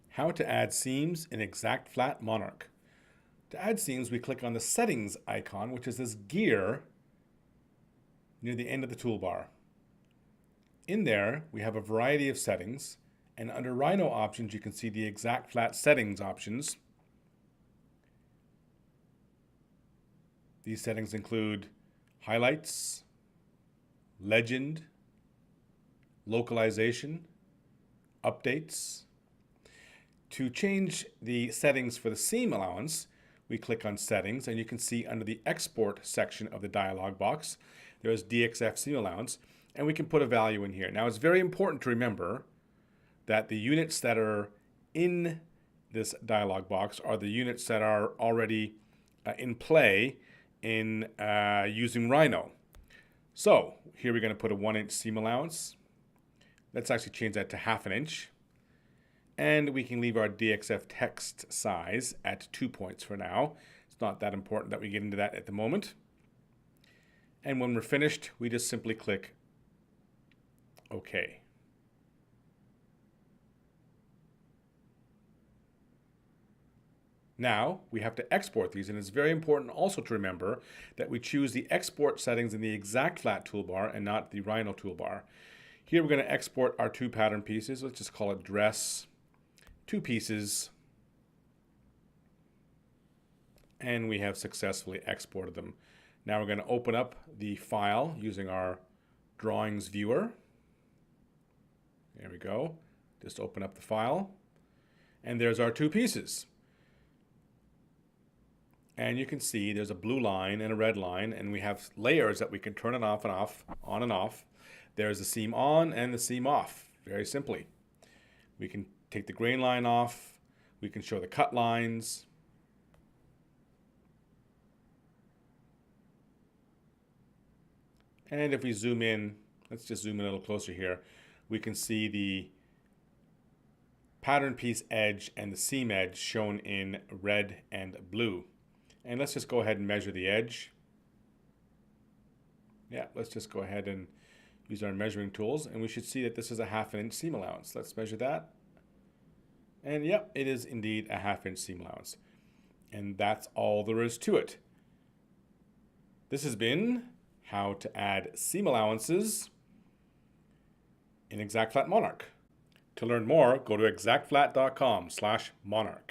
How to add seams in ExactFlat Monarch. To add seams, we click on the settings icon, which is this gear near the end of the toolbar. In there, we have a variety of settings, and under Rhino options, you can see the ExactFlat settings options. These settings include highlights, legend, localization, updates. To change the settings for the seam allowance, we click on settings, and you can see under the export section of the dialog box, there is DXF seam allowance, and we can put a value in here. Now it's very important to remember that the units that are in this dialog box are the units that are already in play in using Rhino. So here we're going to put a 1-inch seam allowance. Let's actually change that to 1/2 inch. And we can leave our DXF text size at 2 points for now. It's not that important that we get into that at the moment. And when we're finished, we just simply click OK. Now we have to export these, and it's very important also to remember that we choose the export settings in the ExactFlat toolbar and not the Rhino toolbar. Here we're going to export our 2 pattern pieces. Let's just call it dress 2 pieces, and we have successfully exported them. Now we're going to open up the file using our drawings viewer. There we go. Just open up the file, and there's our 2 pieces. And you can see there's a blue line and a red line, and we have layers that we can turn it off and off, on and off. There's the seam on and the seam off, very simply. We can take the grain line off. We can show the cut lines. And if we zoom in, let's just zoom in a little closer here, we can see the pattern piece edge and the seam edge shown in red and blue. And let's just go ahead and measure the edge. Yeah, let's just go ahead and use our measuring tools, and we should see that this is a 1/2 inch seam allowance. Let's measure that. And yep, it is indeed a 1/2 inch seam allowance. And that's all there is to it. This has been how to add seam allowances in ExactFlat Monarch. To learn more, go to exactflat.com/monarch.